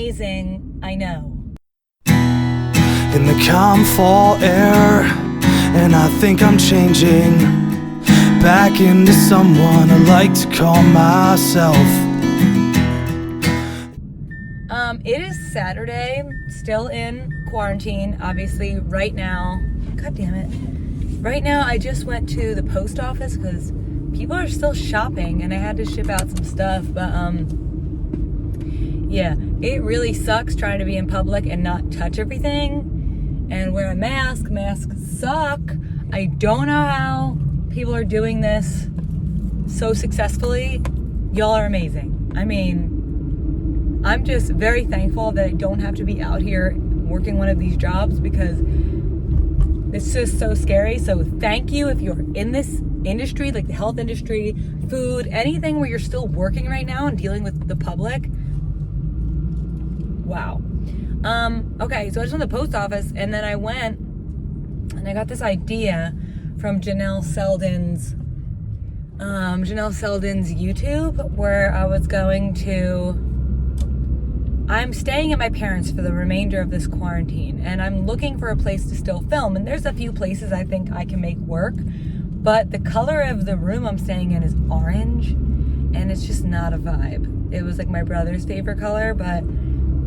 amazing, I know. In the calm fall air, and I think I'm changing back into someone I like to call myself. It is Saturday, still in quarantine, obviously. Right now, god damn it, right now I just went to the post office because people are still shopping and I had to ship out some stuff, but yeah, it really sucks trying to be in public and not touch everything and wear a mask. Masks suck. I don't know how people are doing this so successfully. Y'all are amazing. I mean, I'm just very thankful that I don't have to be out here working one of these jobs because it's just so scary. So thank you if you're in this industry, like the health industry, food, anything where you're still working right now and dealing with the public. Wow. Okay, so I just went to the post office and then I went and I got this idea from Janelle Selden's YouTube where I was going to, I'm staying at my parents' for the remainder of this quarantine and I'm looking for a place to still film, and there's a few places I think I can make work, but the color of the room I'm staying in is orange and it's just not a vibe. It was like my brother's favorite color, but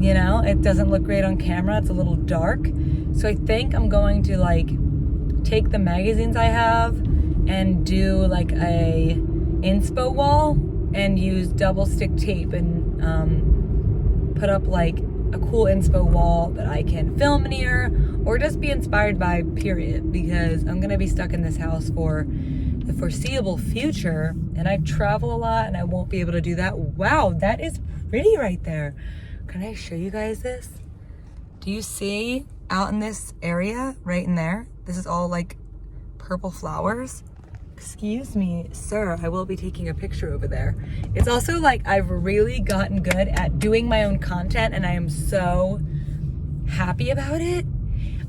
you know, it doesn't look great on camera. It's a little dark. So I think I'm going to like take the magazines I have and do like a inspo wall and use double stick tape and put up like a cool inspo wall that I can film near or just be inspired by, period, because I'm gonna be stuck in this house for the foreseeable future and I travel a lot and I won't be able to do that. Wow, that is pretty right there. Can I show you guys this? Do you see out in this area right in there? This is all like purple flowers. Excuse me, sir, I will be taking a picture over there. It's also like I've really gotten good at doing my own content and I am so happy about it.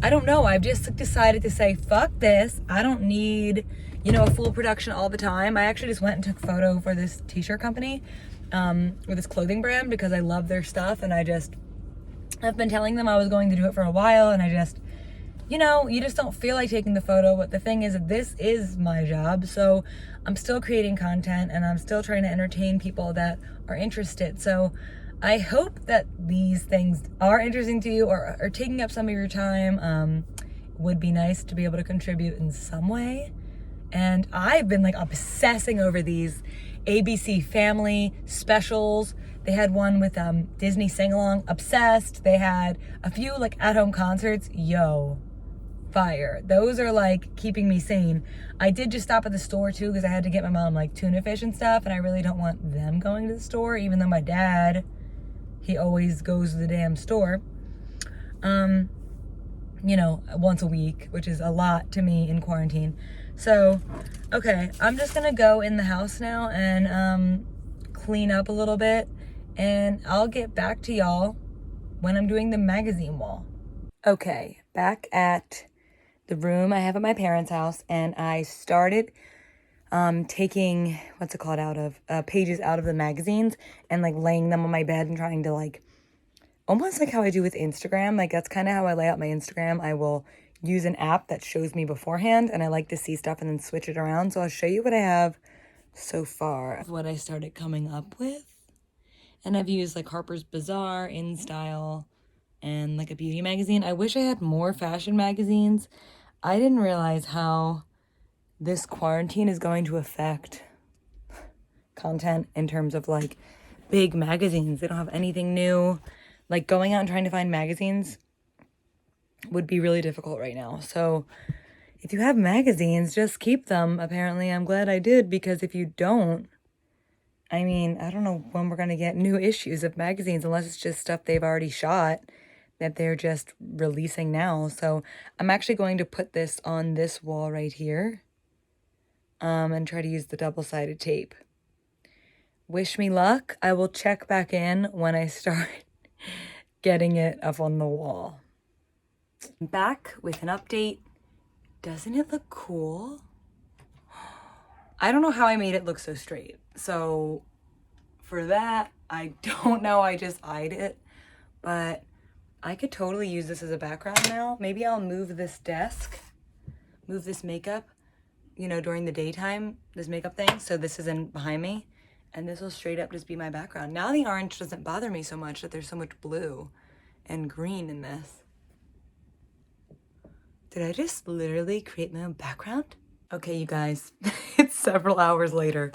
I don't know, I've just decided to say, fuck this. I don't need, you know, a full production all the time. I actually just went and took a photo for this t-shirt company, or this clothing brand because I love their stuff and I've been telling them I was going to do it for a while and I just, you know, you just don't feel like taking the photo, but the thing is that this is my job, so I'm still creating content and I'm still trying to entertain people that are interested. So I hope that these things are interesting to you or are taking up some of your time. Would be nice to be able to contribute in some way. And I've been like obsessing over these ABC Family specials. They had one with Disney Sing-Along, obsessed. They had a few like at-home concerts, yo. Fire. Those are like keeping me sane. I did just stop at the store too because I had to get my mom like tuna fish and stuff and I really don't want them going to the store, even though my dad, he always goes to the damn store, you know, once a week, which is a lot to me in quarantine. So, okay, I'm just gonna go in the house now and clean up a little bit and I'll get back to y'all when I'm doing the magazine wall. Okay, back at the room I have at my parents' house, and I started taking, what's it called, out of pages out of the magazines and like laying them on my bed and trying to like, almost like how I do with Instagram. Like that's kind of how I lay out my Instagram. I will use an app that shows me beforehand and I like to see stuff and then switch it around. So I'll show you what I have so far, what I started coming up with. And I've used like Harper's Bazaar, InStyle, and like a beauty magazine. I wish I had more fashion magazines. I didn't realize how this quarantine is going to affect content in terms of like big magazines. They don't have anything new. Like going out and trying to find magazines would be really difficult right now. So if you have magazines, just keep them. Apparently, I'm glad I did, because if you don't, I mean, I don't know when we're going to get new issues of magazines unless it's just stuff they've already shot that they're just releasing now. So I'm actually going to put this on this wall right here and try to use the double-sided tape. Wish me luck. I will check back in when I start getting it up on the wall. Back with an update. Doesn't it look cool? I don't know how I made it look so straight. So for that, I don't know. I just eyed it. but I could totally use this as a background now. Maybe I'll move this desk, move this makeup, you know, during the daytime, this makeup thing, so this isn't behind me, and this will straight up just be my background. Now the orange doesn't bother me so much that there's so much blue and green in this. Did I just literally create my own background? Okay, you guys, it's several hours later,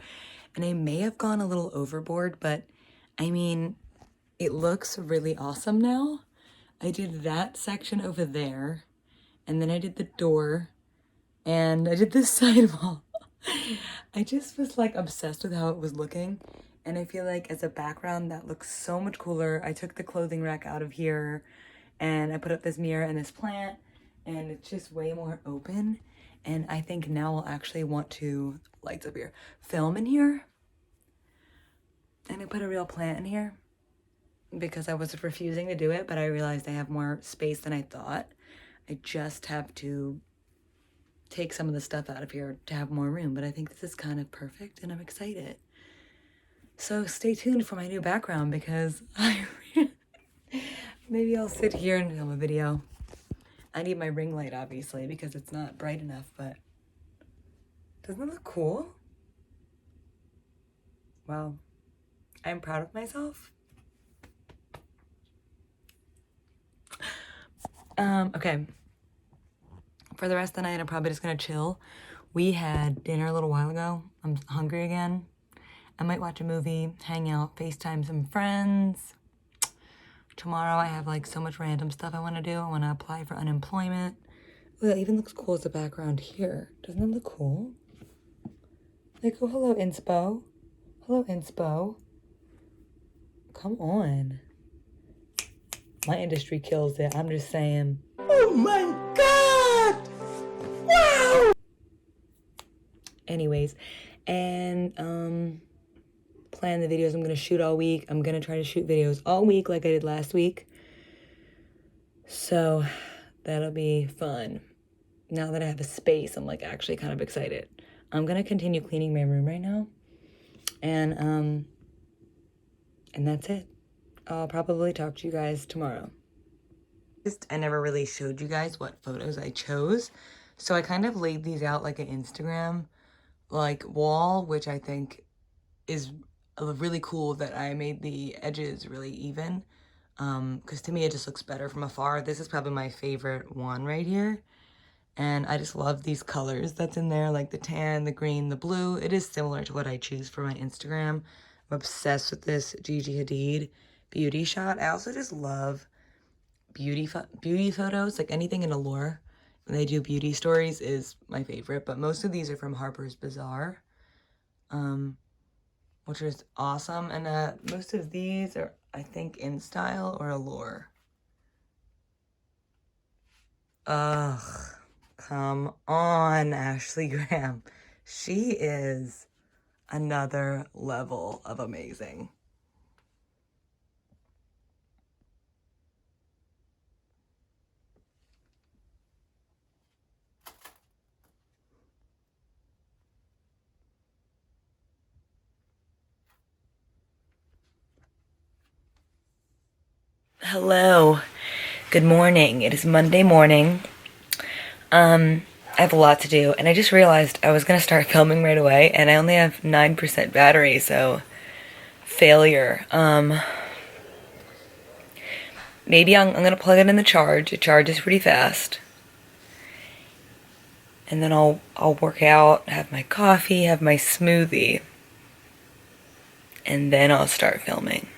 and I may have gone a little overboard, but I mean, it looks really awesome now. I did that section over there, and then I did the door, and I did this side wall. I just was like obsessed with how it was looking, and I feel like as a background that looks so much cooler. I took the clothing rack out of here, and I put up this mirror and this plant, and it's just way more open. And I think now I'll actually want to, lights up here, film in here. And I put a real plant in here because I was refusing to do it, but I realized I have more space than I thought. I just have to take some of the stuff out of here to have more room, but I think this is kind of perfect and I'm excited. So stay tuned for my new background because maybe I'll sit here and film a video. I need my ring light, obviously, because it's not bright enough, but doesn't it look cool? Well, I'm proud of myself. Okay. For the rest of the night, I'm probably just gonna chill. We had dinner a little while ago. I'm hungry again. I might watch a movie, hang out, FaceTime some friends. Tomorrow I have like so much random stuff I want to do. I want to apply for unemployment. Oh, that even looks cool as a background here. Doesn't it look cool? Like, oh, hello, inspo. Hello, inspo. Come on. My industry kills it. I'm just saying. Oh my God! Wow! Anyways, and plan the videos I'm gonna shoot all week. I'm gonna try to shoot videos all week like I did last week. So that'll be fun. Now that I have a space, I'm like actually kind of excited. I'm gonna continue cleaning my room right now. And that's it. I'll probably talk to you guys tomorrow. I never really showed you guys what photos I chose. So I kind of laid these out like an Instagram like wall, which I think is really cool that I made the edges really even. Because to me it just looks better from afar. This is probably my favorite one right here. And I just love these colors that's in there, like the tan, the green, the blue. It is similar to what I choose for my Instagram. I'm obsessed with this Gigi Hadid beauty shot. I also just love beauty photos, like anything in Allure. When they do beauty stories is my favorite, but most of these are from Harper's Bazaar, which is awesome. And most of these are, I think, InStyle or Allure. Ugh, come on, Ashley Graham. She is another level of amazing. Hello, good morning. It is Monday morning. I have a lot to do, and I just realized I was gonna start filming right away, and I only have 9% battery, so failure. Maybe I'm gonna plug it in the charge. It charges pretty fast, and then I'll work out, have my coffee, have my smoothie, and then I'll start filming.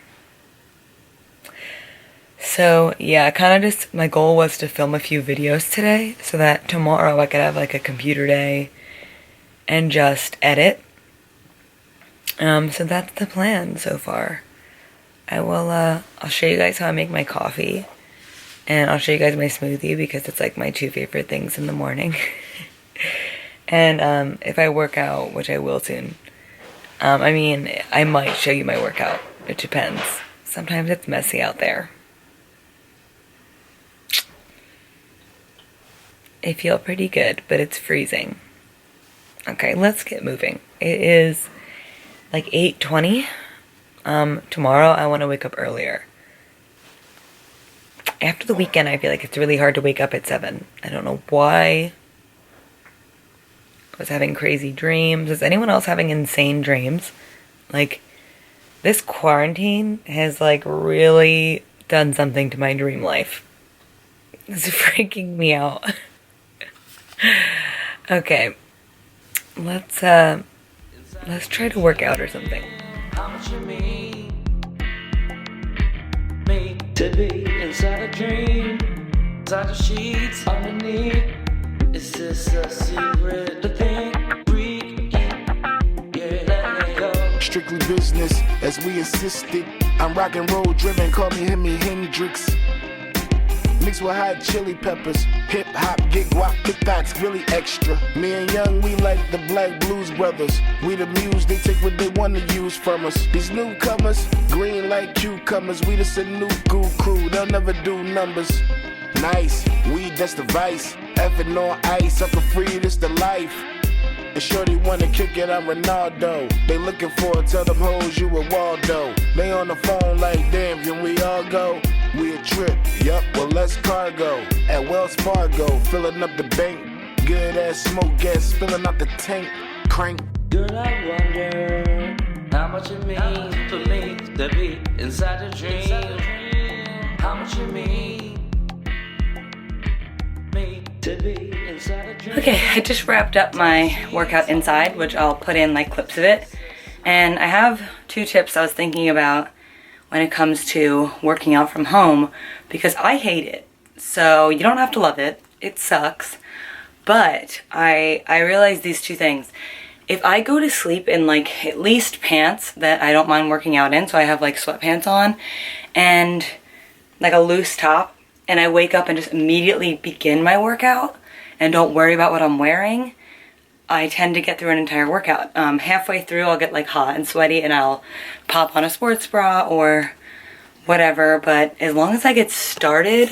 So yeah, kind of just, my goal was to film a few videos today so that tomorrow I could have like a computer day and just edit. So that's the plan so far. I'll show you guys how I make my coffee, and I'll show you guys my smoothie because it's like my two favorite things in the morning. And if I work out, which I will soon, I mean, I might show you my workout. It depends. Sometimes it's messy out there. I feel pretty good, but it's freezing. Okay, let's get moving. It is like 8:20. Tomorrow I want to wake up earlier. After the weekend, I feel like it's really hard to wake up at 7. I don't know why. I was having crazy dreams. Is anyone else having insane dreams? Like, this quarantine has, like, really done something to my dream life. It's freaking me out. Okay. Let's try to work out or something. How much you mean me to be inside a dream, inside the sheets underneath? Is this a secret to think? Breathe, yeah, let it go. Strictly business, as we insisted. I'm rock and roll driven, call me Jimi Hendrix. Mixed with hot chili peppers, hip hop, get guap, TikToks really extra. Me and Young, we like the Black Blues Brothers. We the muse, they take what they want to use from us. These newcomers, green like cucumbers. We just a new cool crew, they'll never do numbers. Nice, weed, that's the vice. Effing on ice, up for free, this the life. And shorty wanna kick it, I'm Ronaldo. They looking for it, tell them hoes you a Waldo. They on the phone like, damn, can we all go? We a trip, yup, well let's cargo. At Wells Fargo, filling up the bank. Good ass smoke gas, filling out the tank. Crank. Girl, I wonder how much it means for me to be inside the dream. How much it means me to be inside a dream. Okay, I just wrapped up my workout inside, which I'll put in like clips of it. And I have 2 tips I was thinking about when it comes to working out from home, because I hate it. So you don't have to love it. It sucks. But I realized these 2 things. If I go to sleep in like at least pants that I don't mind working out in, so I have like sweatpants on and like a loose top, and I wake up and just immediately begin my workout and don't worry about what I'm wearing, I tend to get through an entire workout. Halfway through, I'll get like hot and sweaty and I'll pop on a sports bra or whatever, but as long as I get started,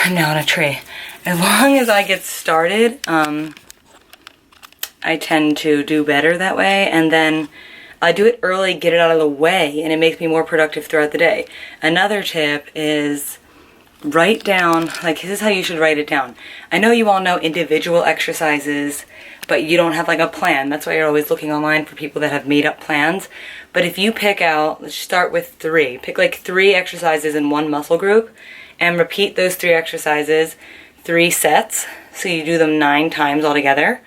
no, on a tree. As long as I get started, I tend to do better that way, and then I do it early, get it out of the way, and it makes me more productive throughout the day. Another tip is write down, like this is how you should write it down. I know you all know individual exercises, but you don't have like a plan. That's why you're always looking online for people that have made up plans. But if you pick out, let's start with 3. Pick like 3 exercises in one muscle group and repeat those 3 exercises 3 sets. So you do them 9 times altogether.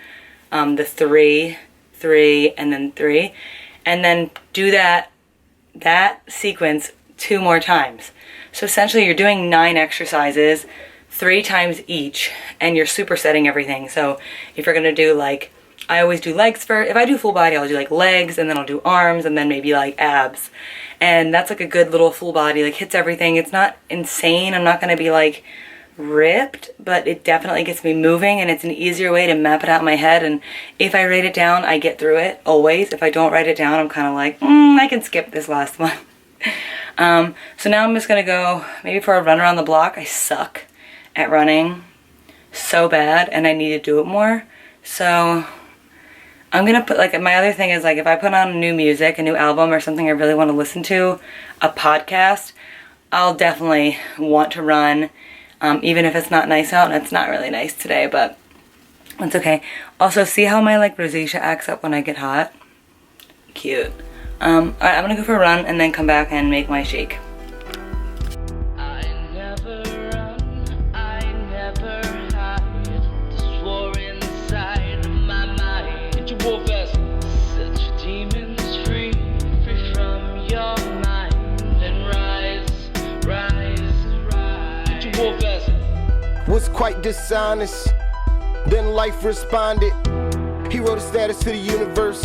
The 3, 3, and then 3. And then do that sequence 2 more times. So essentially you're doing 9 exercises 3 times each, and you're supersetting everything. So if you're gonna do like, I always do legs first. If I do full body, I'll do like legs, and then I'll do arms, and then maybe like abs. And that's like a good little full body, like hits everything. It's not insane. I'm not gonna be like ripped, but it definitely gets me moving, and it's an easier way to map it out in my head. And if I write it down, I get through it always. If I don't write it down, I'm kind of like, I can skip this last one. So now I'm just gonna go maybe for a run around the block. I suck at running so bad, and I need to do it more. So I'm gonna put, like, my other thing is like if I put on new music, a new album or something I really want to listen to, a podcast, I'll definitely want to run, even if it's not nice out, and it's not really nice today, but it's okay. Also, see how my like rosacea acts up when I get hot? Cute. Alright, I'm gonna go for a run and then come back and make my shake. I never run, I never hide. This war inside of my mind. Get your wolf ass, set your demons free, free from your mind, and rise, rise, rise. Get your wolf ass. Was quite dishonest. Then life responded. He wrote a status to the universe,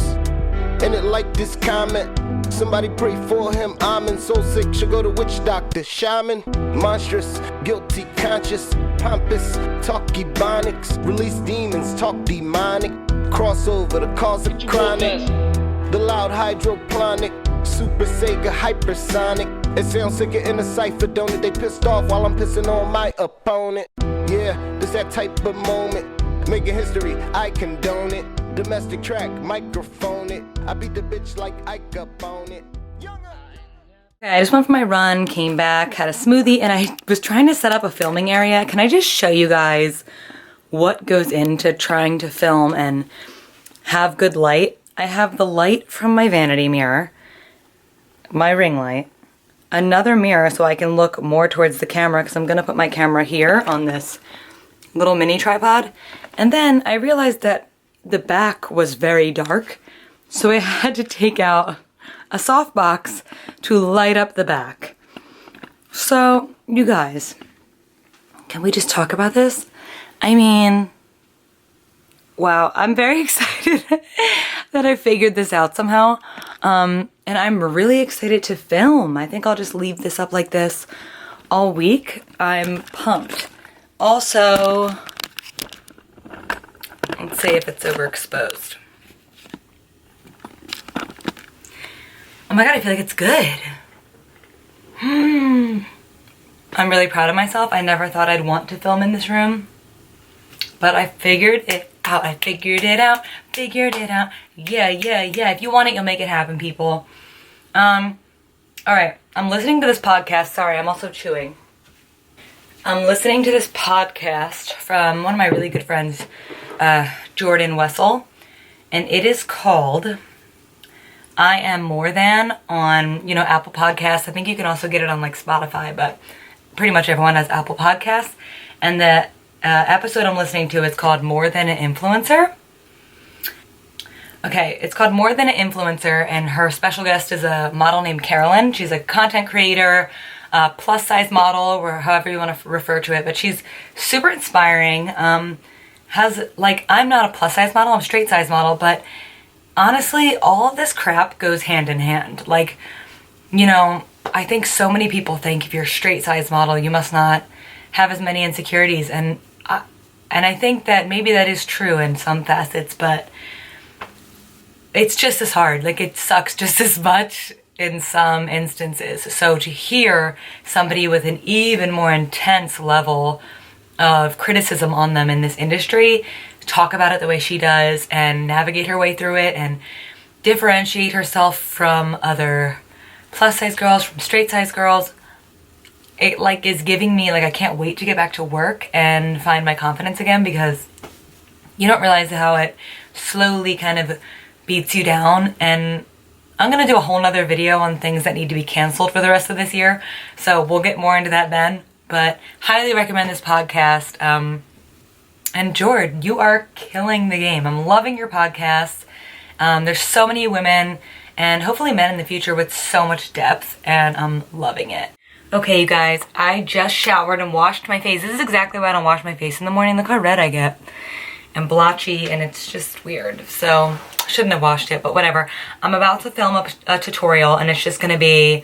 and it liked this comment. Somebody pray for him. I'm in soul sick. Should go to witch doctor. Shaman, monstrous, guilty, conscious, pompous, talk ebonics. Release demons, talk demonic. Crossover, the cause of chronic. The loud hydroponic. Super Sega hypersonic. It sounds sicker in the cipher, don't it? They pissed off while I'm pissing on my opponent. Yeah, it's that type of moment. Making history, I condone it. Domestic track, microphone it. I beat the bitch like Ike up on it. Okay, I just went for my run, came back, had a smoothie, and I was trying to set up a filming area. Can I just show you guys what goes into trying to film and have good light? I have the light from my vanity mirror, my ring light, another mirror so I can look more towards the camera because I'm going to put my camera here on this little mini tripod. And then I realized that the back was very dark, so I had to take out a softbox to light up the back. So, you guys, can we just talk about this? I mean, wow, I'm very excited that I figured this out somehow. And I'm really excited to film. I think I'll just leave this up like this all week. I'm pumped. Also, let's see if it's overexposed. Oh my god, I feel like it's good. I'm really proud of myself. I never thought I'd want to film in this room, but I figured it out. I figured it out. Figured it out. Yeah. If you want it, you'll make it happen, people. All right. I'm listening to this podcast. Sorry, I'm also chewing. I'm listening to this podcast from one of my really good friends, Jordan Wessel, and it is called I Am More Than on, Apple Podcasts. I think you can also get it on like Spotify, but pretty much everyone has Apple Podcasts. And the episode I'm listening to is called More Than an Influencer. Okay, it's called More Than an Influencer, and her special guest is a model named Carolyn. She's a content creator, plus size model, or however you want to refer to it, but she's super inspiring. I'm not a plus size model, I'm a straight size model, but honestly, all of this crap goes hand in hand. I think so many people think if you're a straight size model, you must not have as many insecurities. And I think that maybe that is true in some facets, but it's just as hard. It sucks just as much in some instances. So to hear somebody with an even more intense level of criticism on them in this industry talk about it the way she does and navigate her way through it and differentiate herself from other plus size girls, from straight size girls, it is giving me I can't wait to get back to work and find my confidence again, because you don't realize how it slowly kind of beats you down. And I'm gonna do a whole nother video on things that need to be canceled for the rest of this year, so we'll get more into that then. But highly recommend this podcast. And Jord, you are killing the game. I'm loving your podcast. There's so many women and hopefully men in the future with so much depth, and I'm loving it. Okay, you guys, I just showered and washed my face. This is exactly why I don't wash my face in the morning. Look how red I get and blotchy, and it's just weird. So I shouldn't have washed it, but whatever. I'm about to film a tutorial, and it's just gonna be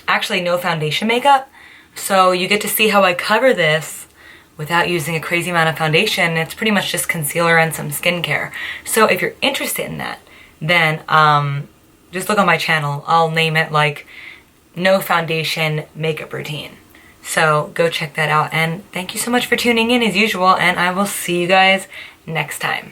actually no foundation makeup. So you get to see how I cover this without using a crazy amount of foundation. It's pretty much just concealer and some skincare. So if you're interested in that, then just look on my channel. I'll name it no foundation makeup routine. So go check that out. And thank you so much for tuning in as usual, and I will see you guys next time.